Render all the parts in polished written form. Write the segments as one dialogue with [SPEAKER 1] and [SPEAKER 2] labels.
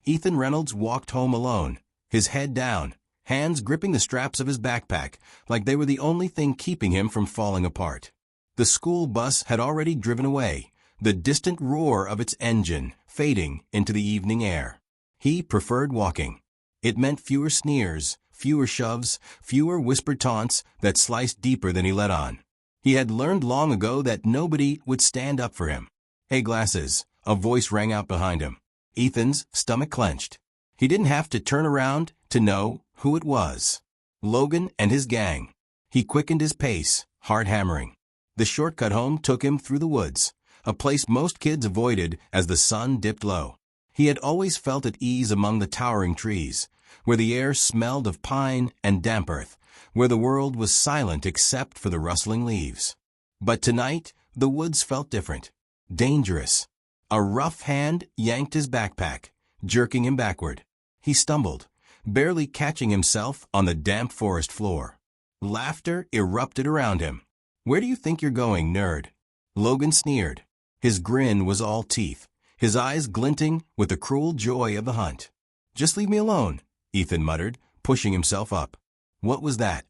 [SPEAKER 1] Ethan Reynolds walked home alone, his head down, hands gripping the straps of his backpack like they were the only thing keeping him from falling apart. The school bus had already driven away, the distant roar of its engine fading into the evening air. He preferred walking. It meant fewer sneers, fewer shoves, fewer whispered taunts that sliced deeper than he let on. He had learned long ago that nobody would stand up for him. "Hey, glasses," a voice rang out behind him. Ethan's stomach clenched. He didn't have to turn around to know who it was. Logan and his gang. He quickened his pace, heart hammering. The shortcut home took him through the woods, a place most kids avoided as the sun dipped low. He had always felt at ease among the towering trees, where the air smelled of pine and damp earth, where the world was silent except for the rustling leaves. But tonight, the woods felt different. Dangerous. A rough hand yanked his backpack, jerking him backward. He stumbled, barely catching himself on the damp forest floor. Laughter erupted around him. "Where do you think you're going, nerd?" Logan sneered. His grin was all teeth, his eyes glinting with the cruel joy of the hunt. "Just leave me alone," Ethan muttered, pushing himself up. "What was that?"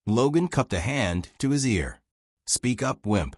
[SPEAKER 1] Logan cupped a hand to his ear. "Speak up, wimp."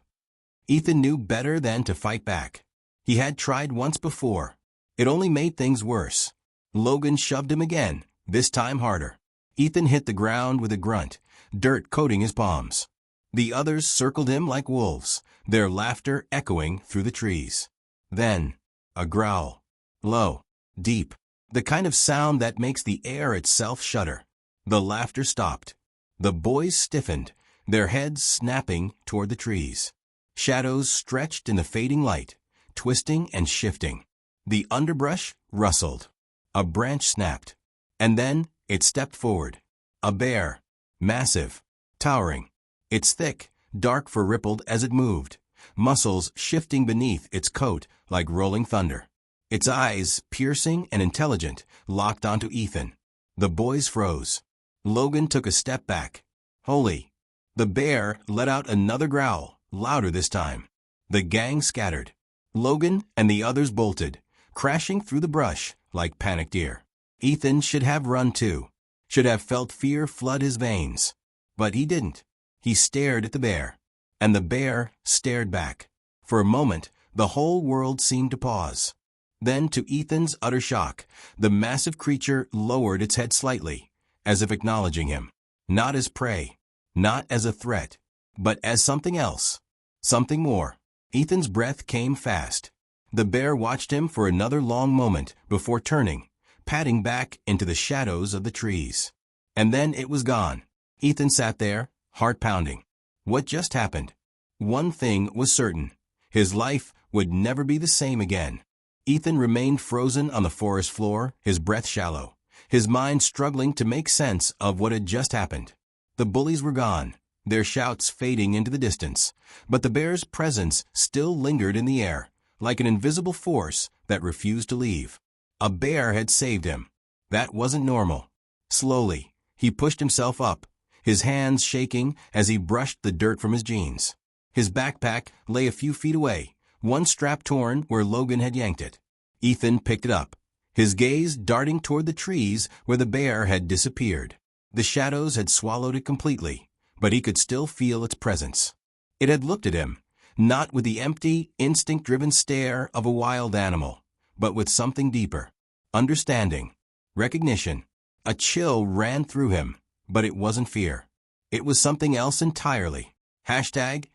[SPEAKER 1] Ethan knew better than to fight back. He had tried once before. It only made things worse. Logan shoved him again, this time harder. Ethan hit the ground with a grunt, dirt coating his palms. The others circled him like wolves, their laughter echoing through the trees. Then, a growl. Low, deep, the kind of sound that makes the air itself shudder. The laughter stopped. The boys stiffened, their heads snapping toward the trees. Shadows stretched in the fading light, twisting and shifting. The underbrush rustled. A branch snapped. And then it stepped forward. A bear. Massive. Towering. Its thick, dark fur rippled as it moved, muscles shifting beneath its coat like rolling thunder. Its eyes, piercing and intelligent, locked onto Ethan. The boys froze. Logan took a step back. Holy! The bear let out another growl, louder this time. The gang scattered. Logan and the others bolted, crashing through the brush like panicked deer. Ethan should have run too, should have felt fear flood his veins. But he didn't. He stared at the bear, and the bear stared back. For a moment, the whole world seemed to pause. Then, to Ethan's utter shock, the massive creature lowered its head slightly, as if acknowledging him. Not as prey, not as a threat, but as something else. Something more. Ethan's breath came fast. The bear watched him for another long moment before turning, padding back into the shadows of the trees. And then it was gone. Ethan sat there, heart pounding. What just happened? One thing was certain. His life would never be the same again. Ethan remained frozen on the forest floor, his breath shallow, his mind struggling to make sense of what had just happened. The bullies were gone, their shouts fading into the distance, but the bear's presence still lingered in the air, like an invisible force that refused to leave. A bear had saved him. That wasn't normal. Slowly, he pushed himself up, his hands shaking as he brushed the dirt from his jeans. His backpack lay a few feet away, one strap torn where Logan had yanked it. Ethan picked it up, his gaze darting toward the trees where the bear had disappeared. The shadows had swallowed it completely, but he could still feel its presence. It had looked at him, not with the empty, instinct-driven stare of a wild animal, but with something deeper. Understanding. Recognition. A chill ran through him, but it wasn't fear. It was something else entirely. #, the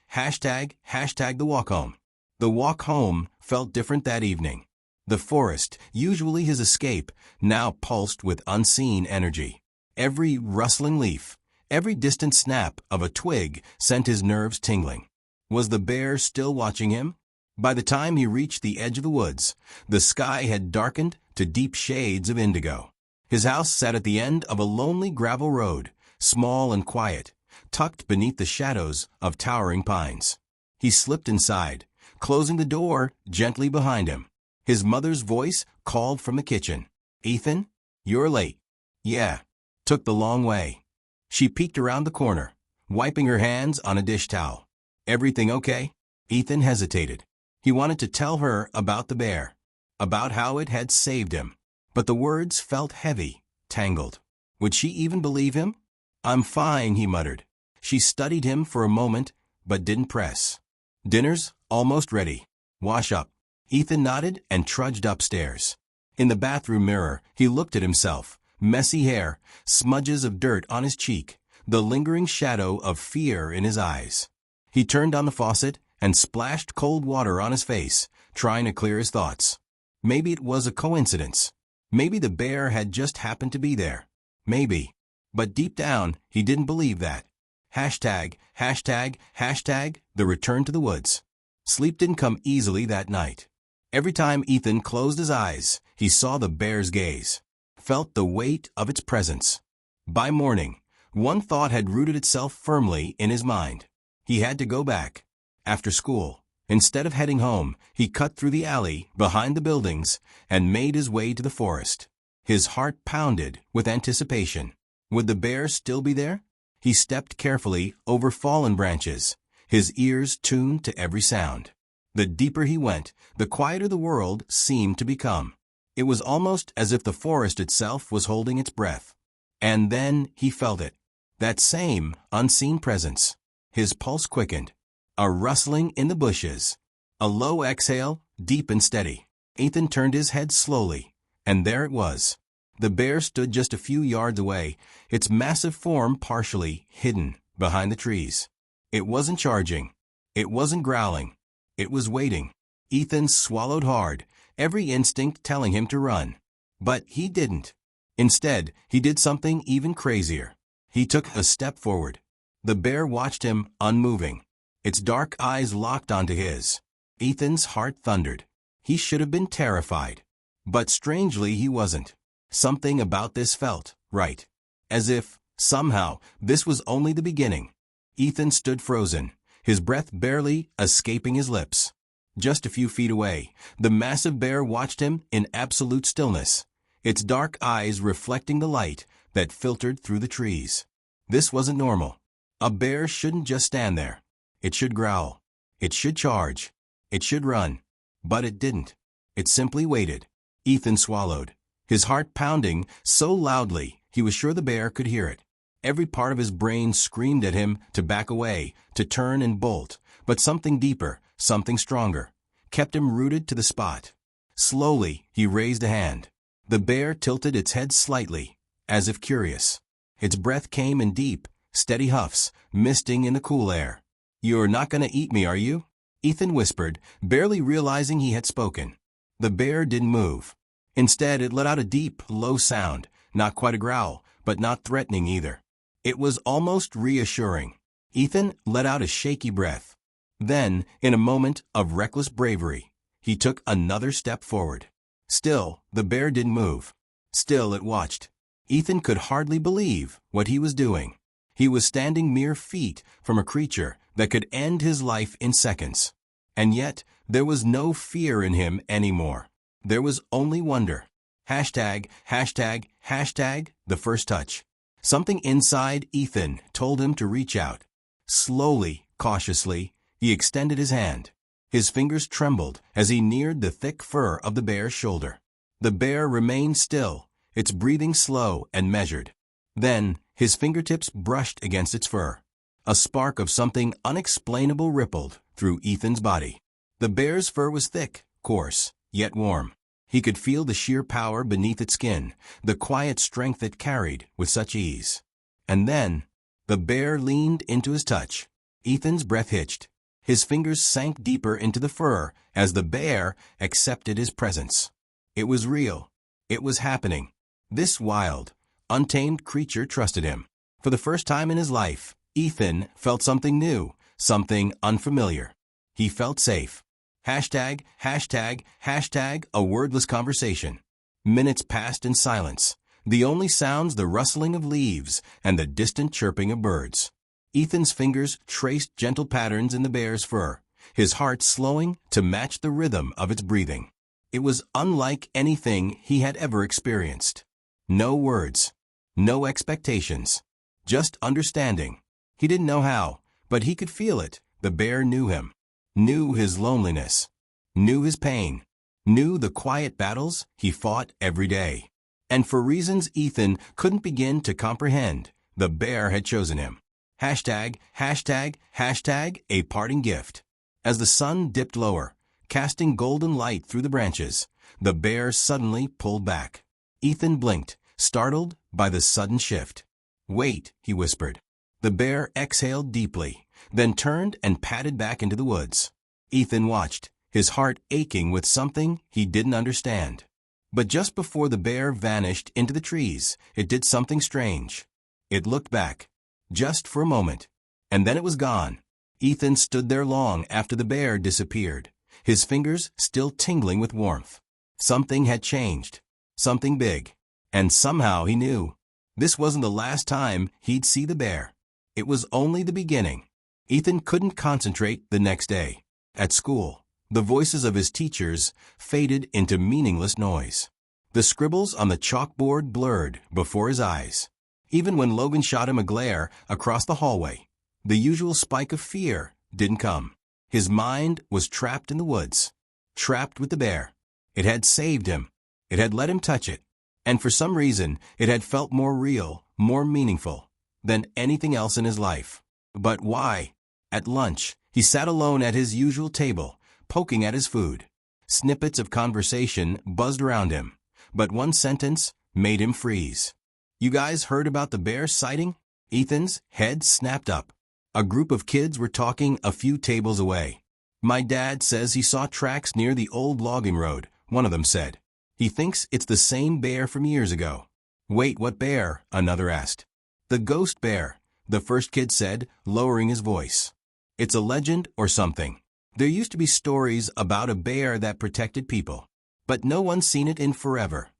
[SPEAKER 1] walk home. The walk home felt different that evening. The forest, usually his escape, now pulsed with unseen energy. Every rustling leaf, every distant snap of a twig sent his nerves tingling. Was the bear still watching him? By the time he reached the edge of the woods, the sky had darkened to deep shades of indigo. His house sat at the end of a lonely gravel road, small and quiet, tucked beneath the shadows of towering pines. He slipped inside, closing the door gently behind him. His mother's voice called from the kitchen. "Ethan, you're late." "Yeah." Took the long way. She peeked around the corner, wiping her hands on a dish towel. "Everything okay?" Ethan hesitated. He wanted to tell her about the bear, about how it had saved him. But the words felt heavy, tangled. Would she even believe him? "I'm fine," he muttered. She studied him for a moment, but didn't press. "Dinner's almost ready. Wash up." Ethan nodded and trudged upstairs. In the bathroom mirror, he looked at himself. Messy hair, smudges of dirt on his cheek, the lingering shadow of fear in his eyes. He turned on the faucet and splashed cold water on his face, trying to clear his thoughts. Maybe it was a coincidence. Maybe the bear had just happened to be there. Maybe. But deep down, he didn't believe that. Hashtag, hashtag, hashtag, the return to the woods. Sleep didn't come easily that night. Every time Ethan closed his eyes, he saw the bear's gaze, felt the weight of its presence. By morning, one thought had rooted itself firmly in his mind. He had to go back. After school, instead of heading home, he cut through the alley behind the buildings and made his way to the forest. His heart pounded with anticipation. Would the bear still be there? He stepped carefully over fallen branches, his ears tuned to every sound. The deeper he went, the quieter the world seemed to become. It was almost as if the forest itself was holding its breath. And then he felt it. That same unseen presence. His pulse quickened. A rustling in the bushes. A low exhale, deep and steady. Ethan turned his head slowly, and there it was. The bear stood just a few yards away, its massive form partially hidden behind the trees. It wasn't charging. It wasn't growling. It was waiting. Ethan swallowed hard, every instinct telling him to run. But he didn't. Instead, he did something even crazier. He took a step forward. The bear watched him, unmoving. Its dark eyes locked onto his. Ethan's heart thundered. He should have been terrified. But strangely he wasn't. Something about this felt right. As if, somehow, this was only the beginning. Ethan stood frozen, his breath barely escaping his lips. Just a few feet away, the massive bear watched him in absolute stillness, its dark eyes reflecting the light that filtered through the trees. This wasn't normal. A bear shouldn't just stand there. It should growl. It should charge. It should run. But it didn't. It simply waited. Ethan swallowed, his heart pounding so loudly he was sure the bear could hear it. Every part of his brain screamed at him to back away, to turn and bolt, but something deeper, something stronger, kept him rooted to the spot. Slowly, he raised a hand. The bear tilted its head slightly, as if curious. Its breath came in deep, steady huffs, misting in the cool air. "You're not going to eat me, are you?" Ethan whispered, barely realizing he had spoken. The bear didn't move. Instead, it let out a deep, low sound, not quite a growl, but not threatening either. It was almost reassuring. Ethan let out a shaky breath. Then, in a moment of reckless bravery, he took another step forward. Still, the bear didn't move. Still, it watched. Ethan could hardly believe what he was doing. He was standing mere feet from a creature that could end his life in seconds. And yet, there was no fear in him anymore. There was only wonder. Hashtag, hashtag, hashtag, the first touch. Something inside Ethan told him to reach out. Slowly, cautiously, he extended his hand. His fingers trembled as he neared the thick fur of the bear's shoulder. The bear remained still, its breathing slow and measured. Then, his fingertips brushed against its fur. A spark of something unexplainable rippled through Ethan's body. The bear's fur was thick, coarse, yet warm. He could feel the sheer power beneath its skin, the quiet strength it carried with such ease. And then, the bear leaned into his touch. Ethan's breath hitched. His fingers sank deeper into the fur as the bear accepted his presence. It was real. It was happening. This wild, untamed creature trusted him. For the first time in his life, Ethan felt something new, something unfamiliar. He felt safe. Hashtag, hashtag, hashtag, a wordless conversation. Minutes passed in silence, the only sounds the rustling of leaves and the distant chirping of birds. Ethan's fingers traced gentle patterns in the bear's fur, his heart slowing to match the rhythm of its breathing. It was unlike anything he had ever experienced. No words, no expectations, just understanding. He didn't know how, but he could feel it. The bear knew him, knew his loneliness, knew his pain, knew the quiet battles he fought every day. And for reasons Ethan couldn't begin to comprehend, the bear had chosen him. Hashtag, hashtag, hashtag, a parting gift. As the sun dipped lower, casting golden light through the branches, the bear suddenly pulled back. Ethan blinked, startled by the sudden shift. "Wait," he whispered. The bear exhaled deeply, then turned and padded back into the woods. Ethan watched, his heart aching with something he didn't understand. But just before the bear vanished into the trees, it did something strange. It looked back, just for a moment, and then it was gone. Ethan stood there long after the bear disappeared, his fingers still tingling with warmth. Something had changed, something big, and somehow he knew. This wasn't the last time he'd see the bear. It was only the beginning. Ethan couldn't concentrate the next day. At school, the voices of his teachers faded into meaningless noise. The scribbles on the chalkboard blurred before his eyes. Even when Logan shot him a glare across the hallway, the usual spike of fear didn't come. His mind was trapped in the woods, trapped with the bear. It had saved him. It had let him touch it. And for some reason, it had felt more real, more meaningful than anything else in his life. But why? At lunch, he sat alone at his usual table, poking at his food. Snippets of conversation buzzed around him, but one sentence made him freeze. "You guys heard about the bear sighting?" Ethan's head snapped up. A group of kids were talking a few tables away. "My dad says he saw tracks near the old logging road," one of them said. "He thinks it's the same bear from years ago." "Wait, what bear?" another asked. "The ghost bear," the first kid said, lowering his voice. "It's a legend or something. There used to be stories about a bear that protected people, but no one's seen it in forever."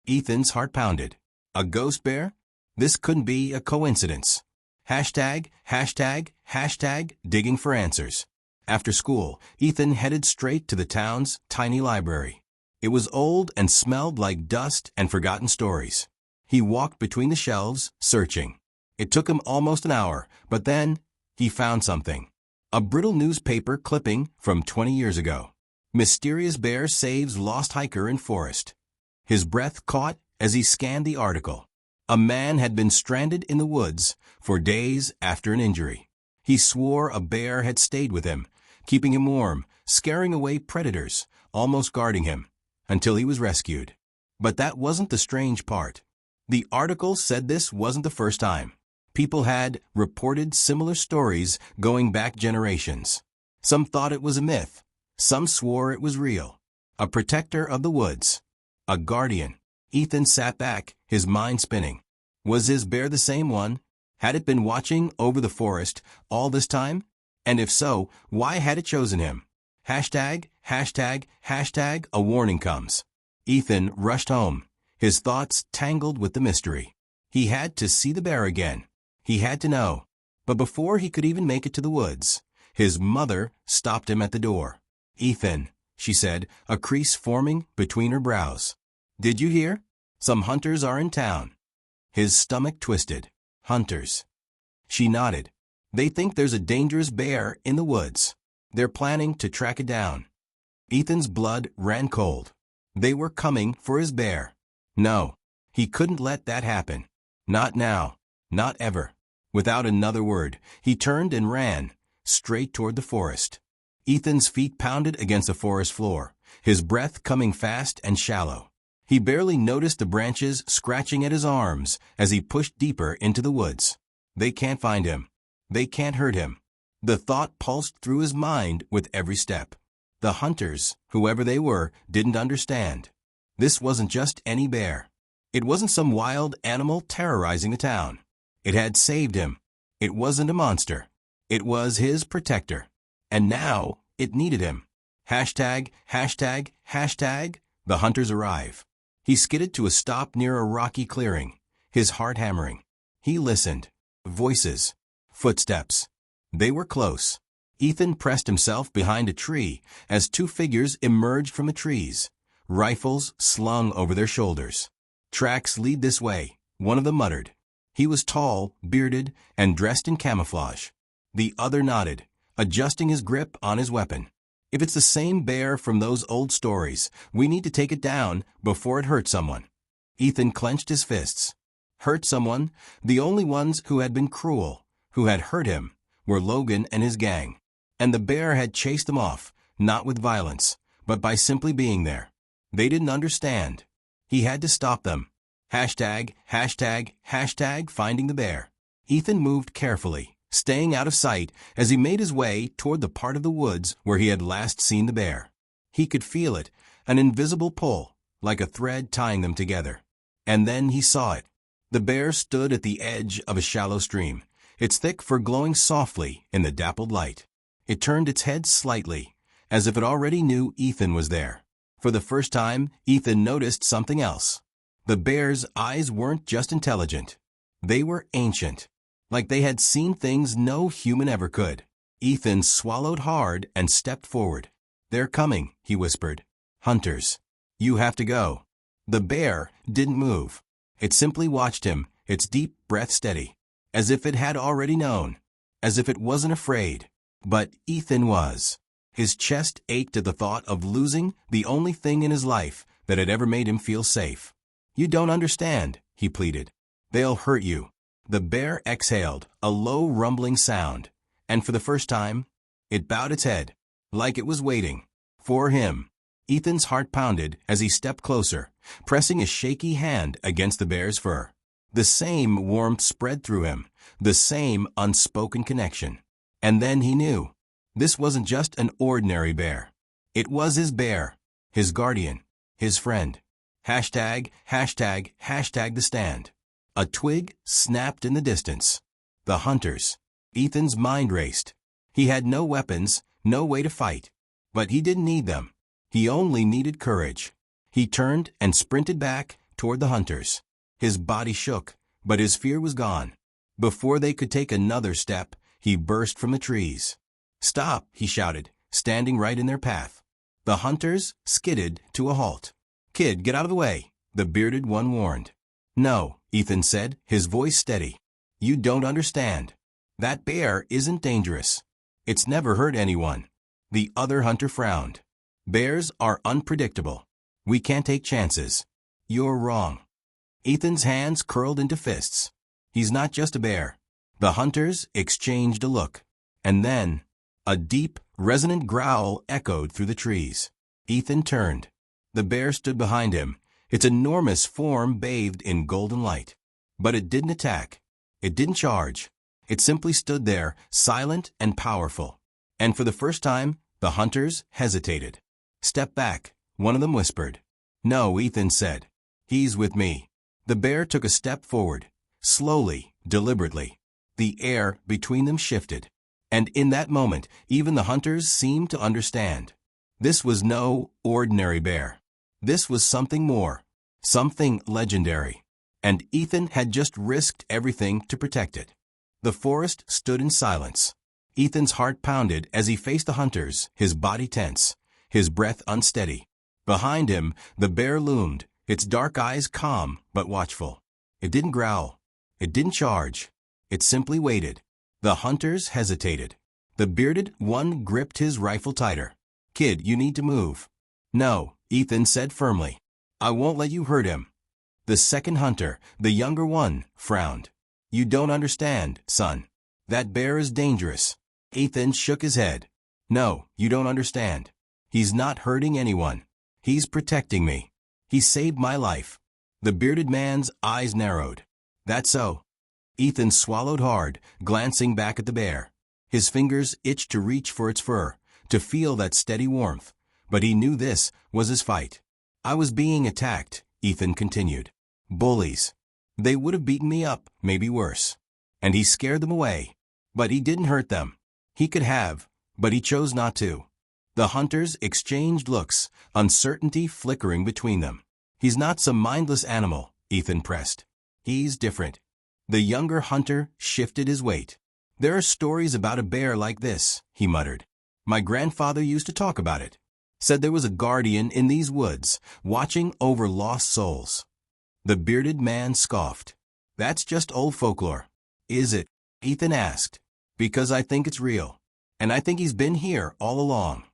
[SPEAKER 1] Ethan's heart pounded. A ghost bear? This couldn't be a coincidence. Hashtag, hashtag, hashtag, digging for answers. After school, Ethan headed straight to the town's tiny library. It was old and smelled like dust and forgotten stories. He walked between the shelves, searching. It took him almost an hour, but then he found something. A brittle newspaper clipping from 20 years ago. "Mysterious bear saves lost hiker in forest." His breath caught as he scanned the article. A man had been stranded in the woods for days after an injury. He swore a bear had stayed with him, keeping him warm, scaring away predators, almost guarding him, until he was rescued. But that wasn't the strange part. The article said this wasn't the first time. People had reported similar stories going back generations. Some thought it was a myth. Some swore it was real. A protector of the woods. A guardian. Ethan sat back, his mind spinning. Was his bear the same one? Had it been watching over the forest all this time? And if so, why had it chosen him? Hashtag, hashtag, hashtag, a warning comes. Ethan rushed home, his thoughts tangled with the mystery. He had to see the bear again. He had to know. But before he could even make it to the woods, his mother stopped him at the door. "Ethan," she said, a crease forming between her brows. "Did you hear? Some hunters are in town." His stomach twisted. Hunters. She nodded. "They think there's a dangerous bear in the woods. They're planning to track it down." Ethan's blood ran cold. They were coming for his bear. No, he couldn't let that happen. Not now. Not ever. Without another word, he turned and ran, straight toward the forest. Ethan's feet pounded against the forest floor, his breath coming fast and shallow. He barely noticed the branches scratching at his arms as he pushed deeper into the woods. They can't find him. They can't hurt him. The thought pulsed through his mind with every step. The hunters, whoever they were, didn't understand. This wasn't just any bear. It wasn't some wild animal terrorizing the town. It had saved him. It wasn't a monster. It was his protector. And now it needed him. Hashtag, hashtag, hashtag, the hunters arrive. He skidded to a stop near a rocky clearing, his heart hammering. He listened. Voices. Footsteps. They were close. Ethan pressed himself behind a tree as two figures emerged from the trees, rifles slung over their shoulders. "Tracks lead this way," one of them muttered. He was tall, bearded, and dressed in camouflage. The other nodded, adjusting his grip on his weapon. If it's the same bear from those old stories, we need to take it down before it hurts someone. Ethan clenched his fists. Hurt someone? The only ones who had been cruel, who had hurt him, were Logan and his gang. And the bear had chased them off, not with violence, but by simply being there. They didn't understand. He had to stop them. Hashtag, hashtag, hashtag finding the bear. Ethan moved carefully, staying out of sight as he made his way toward the part of the woods where he had last seen the bear. He could feel it, an invisible pull, like a thread tying them together. And then he saw it. The bear stood at the edge of a shallow stream, its thick fur glowing softly in the dappled light. It turned its head slightly, as if it already knew Ethan was there. For the first time, Ethan noticed something else. The bear's eyes weren't just intelligent. They were ancient, like they had seen things no human ever could. Ethan swallowed hard and stepped forward. "They're coming," he whispered. "Hunters. You have to go." The bear didn't move. It simply watched him, its deep breath steady, as if it had already known, as if it wasn't afraid. But Ethan was. His chest ached at the thought of losing the only thing in his life that had ever made him feel safe. "You don't understand," he pleaded. "They'll hurt you." The bear exhaled, a low rumbling sound, and for the first time, it bowed its head, like it was waiting for him. Ethan's heart pounded as he stepped closer, pressing a shaky hand against the bear's fur. The same warmth spread through him, the same unspoken connection. And then he knew. This wasn't just an ordinary bear. It was his bear, his guardian, his friend. Hashtag, hashtag, hashtag the stand. A twig snapped in the distance. The hunters. Ethan's mind raced. He had no weapons, no way to fight. But he didn't need them. He only needed courage. He turned and sprinted back toward the hunters. His body shook, but his fear was gone. Before they could take another step, he burst from the trees. "Stop," he shouted, standing right in their path. The hunters skidded to a halt. "Kid, get out of the way," the bearded one warned. "No," Ethan said, his voice steady. "You don't understand. That bear isn't dangerous. It's never hurt anyone." The other hunter frowned. "Bears are unpredictable. We can't take chances." "You're wrong." Ethan's hands curled into fists. "He's not just a bear." The hunters exchanged a look. And then, a deep, resonant growl echoed through the trees. Ethan turned. The bear stood behind him, its enormous form bathed in golden light. But it didn't attack. It didn't charge. It simply stood there, silent and powerful. And for the first time, the hunters hesitated. "Step back," one of them whispered. "No," Ethan said. "He's with me." The bear took a step forward, slowly, deliberately. The air between them shifted. And in that moment, even the hunters seemed to understand. This was no ordinary bear. This was something more, something legendary. And Ethan had just risked everything to protect it. The forest stood in silence. Ethan's heart pounded as he faced the hunters, his body tense, his breath unsteady. Behind him, the bear loomed, its dark eyes calm but watchful. It didn't growl. It didn't charge. It simply waited. The hunters hesitated. The bearded one gripped his rifle tighter. "Kid, you need to move." "No," Ethan said firmly. "I won't let you hurt him." The second hunter, the younger one, frowned. "You don't understand, son. That bear is dangerous." Ethan shook his head. "No, you don't understand. He's not hurting anyone. He's protecting me. He saved my life." The bearded man's eyes narrowed. "That's so." Ethan swallowed hard, glancing back at the bear. His fingers itched to reach for its fur, to feel that steady warmth. But he knew this was his fight. "I was being attacked," Ethan continued. "Bullies. They would have beaten me up, maybe worse. And he scared them away. But he didn't hurt them. He could have, but he chose not to." The hunters exchanged looks, uncertainty flickering between them. "He's not some mindless animal," Ethan pressed. "He's different." The younger hunter shifted his weight. "There are stories about a bear like this," he muttered. "My grandfather used to talk about it. Said there was a guardian in these woods, watching over lost souls." The bearded man scoffed. "That's just old folklore." "Is it?" Ethan asked. "Because I think it's real. And I think he's been here all along."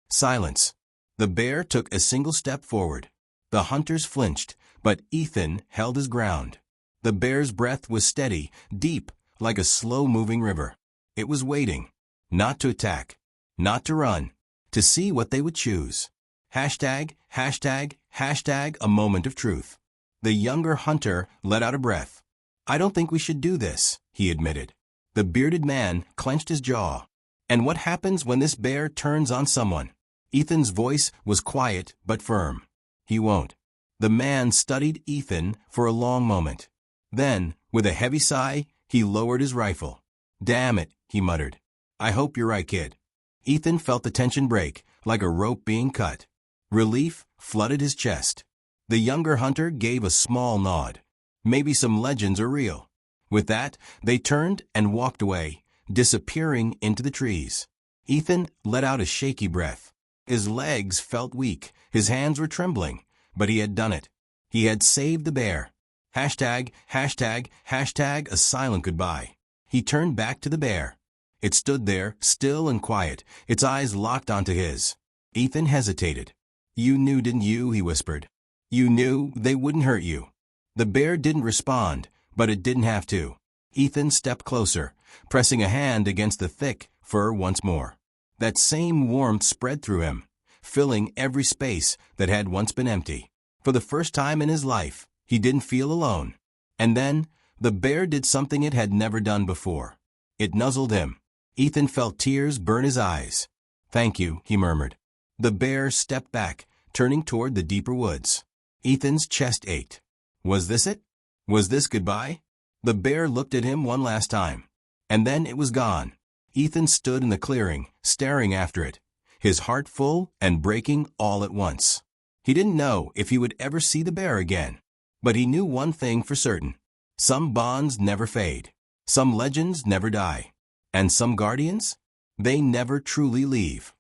[SPEAKER 1] Silence. The bear took a single step forward. The hunters flinched, but Ethan held his ground. The bear's breath was steady, deep, like a slow-moving river. It was waiting. Not to attack. Not to run. To see what they would choose. Hashtag, hashtag, hashtag a moment of truth. The younger hunter let out a breath. I don't think we should do this, he admitted. The bearded man clenched his jaw. And what happens when this bear turns on someone? Ethan's voice was quiet but firm. He won't. The man studied Ethan for a long moment. Then, with a heavy sigh, he lowered his rifle. Damn it, he muttered. I hope you're right, kid. Ethan felt the tension break, like a rope being cut. Relief flooded his chest. The younger hunter gave a small nod. Maybe some legends are real. With that, they turned and walked away, disappearing into the trees. Ethan let out a shaky breath. His legs felt weak, his hands were trembling, but he had done it. He had saved the bear. Hashtag, hashtag, hashtag a silent goodbye. He turned back to the bear. It stood there, still and quiet, its eyes locked onto his. Ethan hesitated. You knew, didn't you? He whispered. You knew they wouldn't hurt you. The bear didn't respond, but it didn't have to. Ethan stepped closer, pressing a hand against the thick fur once more. That same warmth spread through him, filling every space that had once been empty. For the first time in his life, he didn't feel alone. And then, the bear did something it had never done before. It nuzzled him. Ethan felt tears burn his eyes. Thank you, he murmured. The bear stepped back, turning toward the deeper woods. Ethan's chest ached. Was this it? Was this goodbye? The bear looked at him one last time. And then it was gone. Ethan stood in the clearing, staring after it, his heart full and breaking all at once. He didn't know if he would ever see the bear again. But he knew one thing for certain. Some bonds never fade. Some legends never die. And some guardians? They never truly leave.